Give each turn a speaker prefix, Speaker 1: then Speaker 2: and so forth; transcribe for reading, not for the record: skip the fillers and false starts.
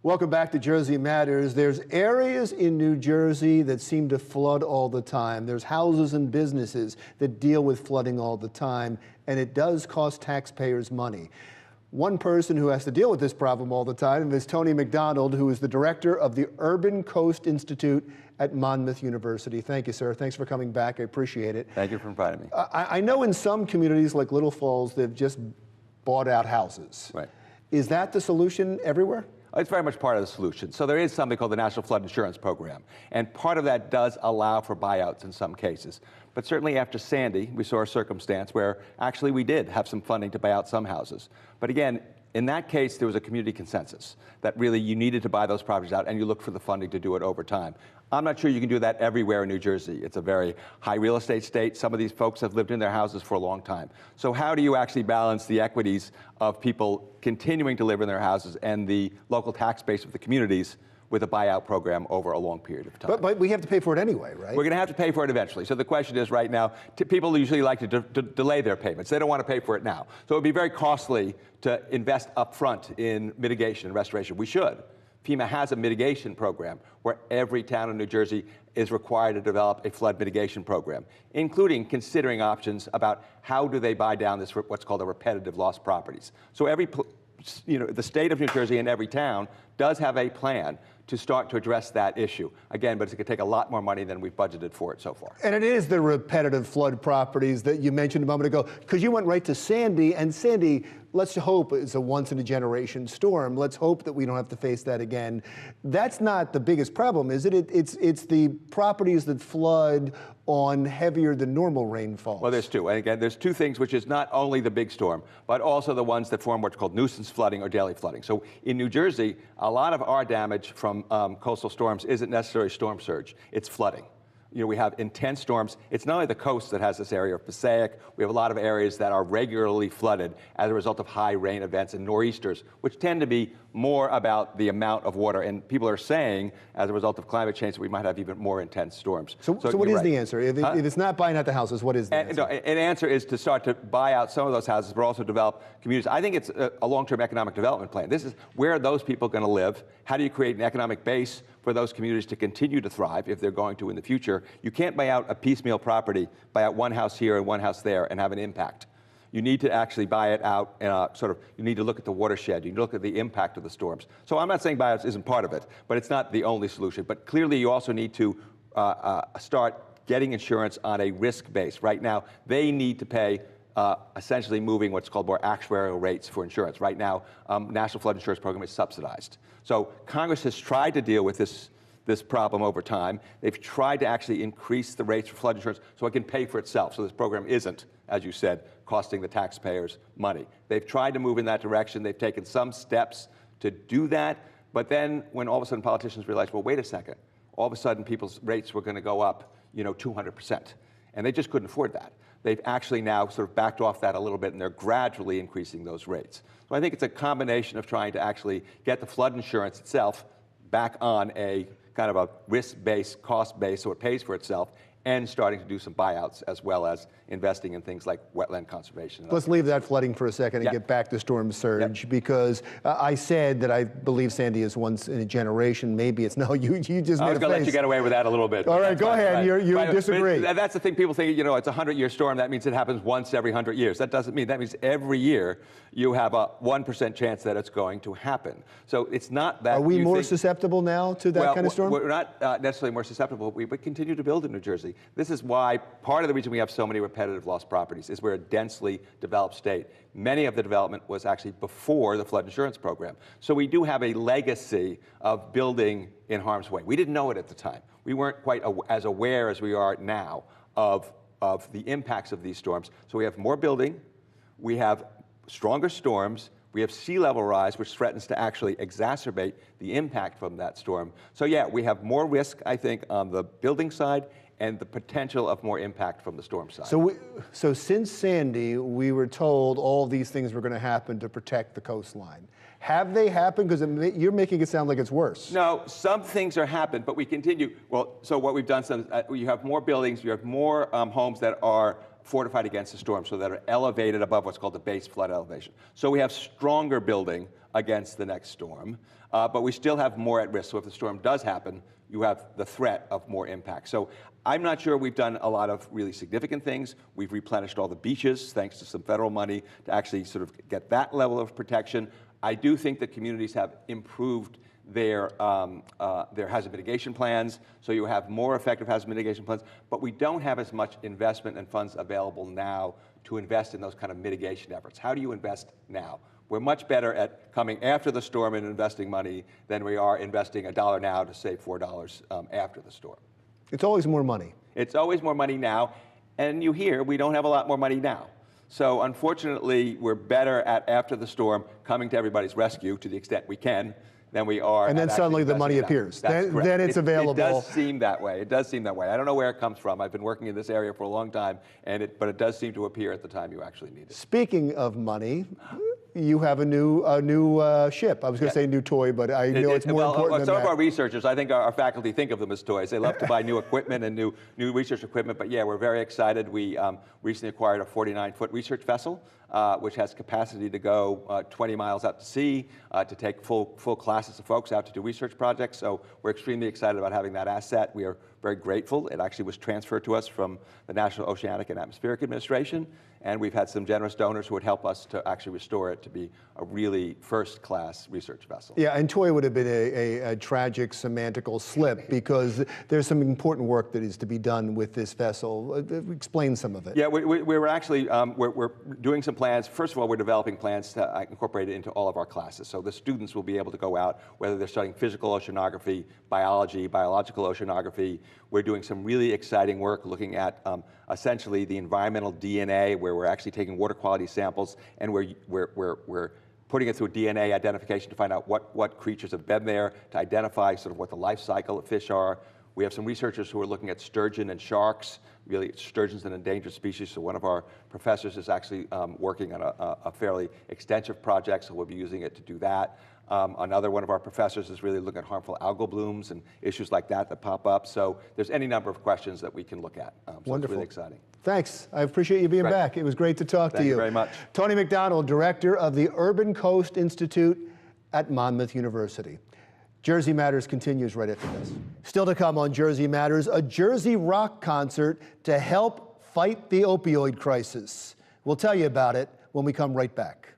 Speaker 1: Welcome back to Jersey Matters. There's areas in New Jersey that seem to flood all the time. There's houses and businesses that deal with flooding all the time, and it does cost taxpayers money. One person who has to deal with this problem all the time is Tony Macdonald, who is the director of the Urban Coast Institute at Monmouth University. Thank you, sir. Thanks for coming back. I appreciate it.
Speaker 2: Thank you for inviting me.
Speaker 1: I know in some communities like Little Falls, they've just bought out houses.
Speaker 2: Right.
Speaker 1: Is that the solution everywhere?
Speaker 2: It's very much part of the solution. So there is something called the National Flood Insurance Program, and part of that does allow for buyouts in some cases. But certainly after Sandy, we saw a circumstance where actually we did have some funding to buy out some houses. But again, in that case, there was a community consensus that really you needed to buy those properties out, and you look for the funding to do it over time. I'm not sure you can do that everywhere in New Jersey. It's a very high real estate state. Some of these folks have lived in their houses for a long time. So how do you actually balance the equities of people continuing to live in their houses and the local tax base of the communities with a buyout program over a long period of time?
Speaker 1: But we have to pay for it anyway, right?
Speaker 2: We're going to have to pay for it eventually. So the question is right now, people usually like to delay their payments. They don't want to pay for it now. So it would be very costly to invest upfront in mitigation and restoration. We should. FEMA has a mitigation program where every town in New Jersey is required to develop a flood mitigation program, including considering options about how do they buy down this what's called a repetitive loss properties. So the state of New Jersey and every town does have a plan to start to address that issue. Again, but it's going to take a lot more money than we've budgeted for it so far.
Speaker 1: And it is the repetitive flood properties that you mentioned a moment ago, because you went right to Sandy, and Sandy, let's hope, is a once-in-a-generation storm. Let's hope that we don't have to face that again. That's not the biggest problem, is it? It's the properties that flood on heavier than normal rainfall.
Speaker 2: Well, there's two. And again, there's two things, which is not only the big storm, but also the ones that form what's called nuisance flooding or daily flooding. So in New Jersey, a lot of our damage from coastal storms isn't necessarily storm surge, it's flooding. You know, we have intense storms. It's not only the coast that has this area of Passaic. We have a lot of areas that are regularly flooded as a result of high rain events and nor'easters, which tend to be more about the amount of water. And people are saying, as a result of climate change, that we might have even more intense storms.
Speaker 1: So what is the answer? If it's not buying out the houses, what is the answer?
Speaker 2: No, an answer is to start to buy out some of those houses, but also develop communities. I think it's a long-term economic development plan. This is where are those people going to live? How do you create an economic base for those communities to continue to thrive if they're going to in the future? You can't buy out a piecemeal property, buy out one house here and one house there and have an impact. You need to actually buy it out in a you need to look at the watershed. You need to look at the impact of the storms. So I'm not saying buyouts isn't part of it, but it's not the only solution. But clearly you also need to start getting insurance on a risk base. Right now, they need to pay essentially moving what's called more actuarial rates for insurance. Right now, National Flood Insurance Program is subsidized. So Congress has tried to deal with this problem over time. They've tried to actually increase the rates for flood insurance so it can pay for itself. So this program isn't, as you said, costing the taxpayers money. They've tried to move in that direction. They've taken some steps to do that. But then when all of a sudden politicians realized, well, wait a second, all of a sudden people's rates were going to go up, 200%. And they just couldn't afford that. They've actually now sort of backed off that a little bit, and they're gradually increasing those rates. So I think it's a combination of trying to actually get the flood insurance itself back on a kind of a risk-based, cost-based, so it pays for itself, and starting to do some buyouts as well as investing in things like wetland conservation.
Speaker 1: Let's leave that flooding for a second and get back to storm surge, because I said that I believe Sandy is once in a generation. Maybe it's no, you just made a face.
Speaker 2: I was going to let you get away with that a little bit.
Speaker 1: All right, go ahead. You disagree.
Speaker 2: That's the thing. People think, it's a 100-year storm. That means it happens once every 100 years. That doesn't mean. That means every year you have a 1% chance that it's going to happen. So it's not that.
Speaker 1: Are we more susceptible now to that kind of storm?
Speaker 2: We're not necessarily more susceptible. We continue to build in New Jersey. This is why part of the reason we have so many repetitive loss properties is we're a densely developed state. Many of the development was actually before the flood insurance program. So we do have a legacy of building in harm's way. We didn't know it at the time. We weren't quite as aware as we are now of the impacts of these storms. So we have more building, we have stronger storms, we have sea level rise, which threatens to actually exacerbate the impact from that storm. So yeah, we have more risk, I think, on the building side and the potential of more impact from the storm side.
Speaker 1: So since Sandy, we were told all these things were going to happen to protect the coastline. Have they happened? Because you're making it sound like it's worse.
Speaker 2: No, some things are happened, but we continue. Well, so what we've done, you have more buildings, you have more homes that are fortified against the storm, so that are elevated above what's called the base flood elevation. So we have stronger building against the next storm, but we still have more at risk. So if the storm does happen, you have the threat of more impact. So I'm not sure we've done a lot of really significant things. We've replenished all the beaches, thanks to some federal money, to actually sort of get that level of protection. I do think that communities have improved their hazard mitigation plans, so you have more effective hazard mitigation plans, but we don't have as much investment and funds available now to invest in those kind of mitigation efforts. How do you invest now? We're much better at coming after the storm and investing money than we are investing $1 now to save $4 after the storm.
Speaker 1: It's always more money.
Speaker 2: It's always more money now, and you hear we don't have a lot more money now. So unfortunately, we're better at, after the storm, coming to everybody's rescue to the extent we can than we are.
Speaker 1: And then suddenly the money appears. Then it's available.
Speaker 2: It does seem that way. It does seem that way. I don't know where it comes from. I've been working in this area for a long time, but it does seem to appear at the time you actually need it.
Speaker 1: Speaking of money, you have a new ship. I was going to say new toy, but I know it's more important than
Speaker 2: some
Speaker 1: that.
Speaker 2: of our researchers, I think our faculty think of them as toys. They love to buy new equipment and new research equipment. But yeah, we're very excited. We recently acquired a 49-foot research vessel, which has capacity to go 20 miles out to sea, to take full classes of folks out to do research projects. So we're extremely excited about having that asset. We are very grateful. It actually was transferred to us from the National Oceanic and Atmospheric Administration, and we've had some generous donors who would help us to actually restore it to be a really first-class research vessel.
Speaker 1: Yeah, and toy would have been a tragic semantical slip because there's some important work that is to be done with this vessel. Explain some of it.
Speaker 2: Yeah, we're actually we're doing some plans. First of all, we're developing plans to incorporate it into all of our classes. So the students will be able to go out, whether they're studying physical oceanography, biology, biological oceanography. We're doing some really exciting work looking at essentially the environmental DNA, where we're actually taking water quality samples and we're putting it through DNA identification to find out what creatures have been there, to identify sort of what the life cycle of fish are. We have some researchers who are looking at sturgeon and sharks. Really, sturgeon's an endangered species, so one of our professors is actually working on a fairly extensive project, so we'll be using it to do that. Another one of our professors is really looking at harmful algal blooms and issues like that pop up. So there's any number of questions that we can look at. So
Speaker 1: Wonderful.
Speaker 2: It's really exciting.
Speaker 1: Thanks. I appreciate you being back. It was great to talk to you.
Speaker 2: Thank you very much.
Speaker 1: Tony Macdonald, director of the Urban Coast Institute at Monmouth University. Jersey Matters continues right after this. Still to come on Jersey Matters, a Jersey rock concert to help fight the opioid crisis. We'll tell you about it when we come right back.